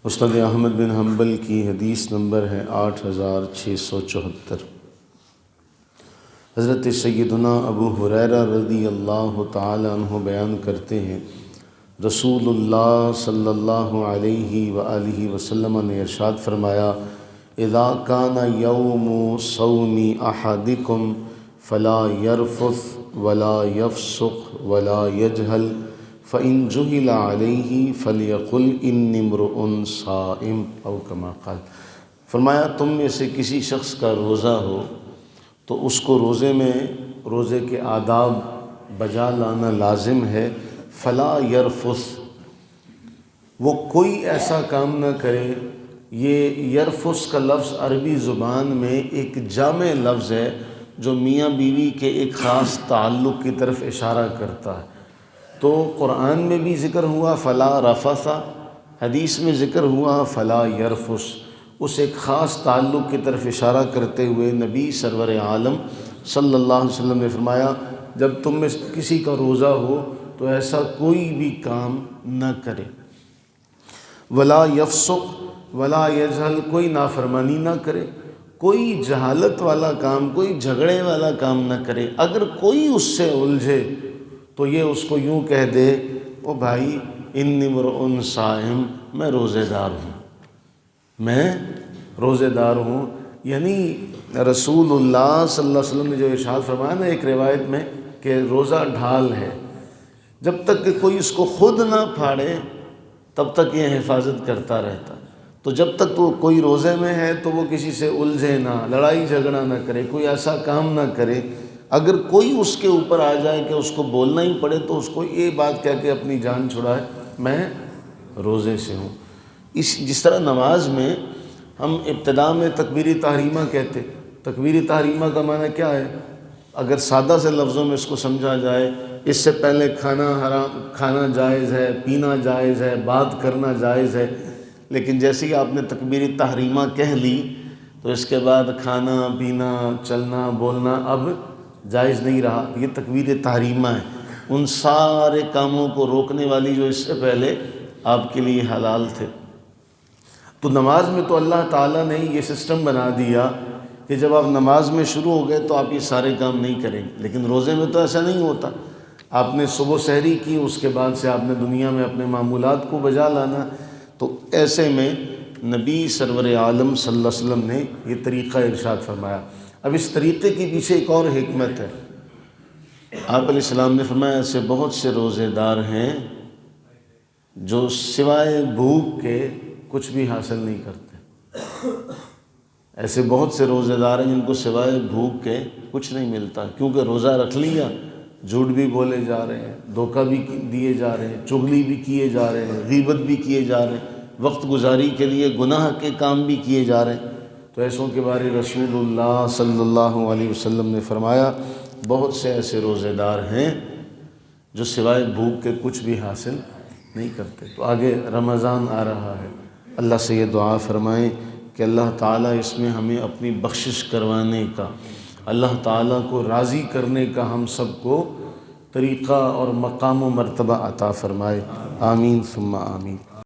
مسند احمد بن حنبل کی حدیث نمبر ہے 8674۔ حضرت سیدنا ابو ہریرہ رضی اللہ تعالی عنہ بیان کرتے ہیں، رسول اللہ صلی اللہ علیہ وآلہ وسلم نے ارشاد فرمایا، اذا کان یوم صوم احدکم فلا یرفث ولا یفسق ولا یجہل فإن جہل علیہ فلیقل انی امرؤ صائم او کما قال۔ فرمایا تم میں سے کسی شخص کا روزہ ہو تو اس کو روزے میں روزے کے آداب بجا لانا لازم ہے۔ فلا یرفث، وہ کوئی ایسا کام نہ کرے۔ یہ یرفث کا لفظ عربی زبان میں ایک جامع لفظ ہے جو میاں بیوی کے ایک خاص تعلق کی طرف اشارہ کرتا ہے۔ تو قرآن میں بھی ذکر ہوا فلا رفث، حدیث میں ذکر ہوا فلا یرفث، اس ایک خاص تعلق کی طرف اشارہ کرتے ہوئے نبی سرور عالم صلی اللہ علیہ وسلم نے فرمایا، جب تم میں کسی کا روزہ ہو تو ایسا کوئی بھی کام نہ کرے۔ ولا یفسق ولا یجہل، کوئی نافرمانی نہ کرے، کوئی جہالت والا کام، کوئی جھگڑے والا کام نہ کرے۔ اگر کوئی اس سے الجھے تو یہ اس کو یوں کہہ دے، او بھائی انی امرؤ صائم، میں روزے دار ہوں، میں روزے دار ہوں۔ یعنی رسول اللہ صلی اللہ علیہ وسلم نے جو ارشاد فرمایا نا ایک روایت میں کہ روزہ ڈھال ہے، جب تک کہ کوئی اس کو خود نہ پھاڑے تب تک یہ حفاظت کرتا رہتا۔ تو جب تک تو کوئی روزے میں ہے تو وہ کسی سے الجھے نہ، لڑائی جھگڑا نہ کرے، کوئی ایسا کام نہ کرے۔ اگر کوئی اس کے اوپر آ جائے کہ اس کو بولنا ہی پڑے تو اس کو یہ بات کہہ کے اپنی جان چھڑائے، میں روزے سے ہوں۔ جس طرح نماز میں ہم ابتدا میں تکبیر تحریمہ کہتے، تکبیر تحریمہ کا معنی کیا ہے؟ اگر سادہ سے لفظوں میں اس کو سمجھا جائے، اس سے پہلے کھانا جائز ہے، پینا جائز ہے، بات کرنا جائز ہے، لیکن جیسے ہی آپ نے تکبیر تحریمہ کہہ لی تو اس کے بعد کھانا پینا چلنا بولنا اب جائز نہیں رہا۔ یہ تکبیر تحریمہ ہے، ان سارے کاموں کو روکنے والی جو اس سے پہلے آپ کے لیے حلال تھے۔ تو نماز میں تو اللہ تعالیٰ نے یہ سسٹم بنا دیا کہ جب آپ نماز میں شروع ہو گئے تو آپ یہ سارے کام نہیں کریں گے، لیکن روزے میں تو ایسا نہیں ہوتا۔ آپ نے صبح سحری کی، اس کے بعد سے آپ نے دنیا میں اپنے معمولات کو بجا لانا۔ تو ایسے میں نبی سرور عالم صلی اللہ علیہ وسلم نے یہ طریقہ ارشاد فرمایا۔ اب اس طریقے کے پیچھے ایک اور حکمت ہے۔ آپ علیہ السلام نے فرمایا ایسے بہت سے روزے دار ہیں جو سوائے بھوک کے کچھ بھی حاصل نہیں کرتے۔ ایسے بہت سے روزے دار ہیں جن کو سوائے بھوک کے کچھ نہیں ملتا، کیونکہ روزہ رکھ لیا، جھوٹ بھی بولے جا رہے ہیں، دھوکہ بھی دیے جا رہے ہیں، چغلی بھی کیے جا رہے ہیں، غیبت بھی کیے جا رہے ہیں، وقت گزاری کے لیے گناہ کے کام بھی کیے جا رہے ہیں۔ تو ایسوں کے بارے رسول اللہ صلی اللہ علیہ وسلم نے فرمایا بہت سے ایسے روزے دار ہیں جو سوائے بھوک کے کچھ بھی حاصل نہیں کرتے۔ تو آگے رمضان آ رہا ہے، اللہ سے یہ دعا فرمائیں کہ اللہ تعالیٰ اس میں ہمیں اپنی بخشش کروانے کا، اللہ تعالیٰ کو راضی کرنے کا ہم سب کو طریقہ اور مقام و مرتبہ عطا فرمائے۔ آمین ثم آمین۔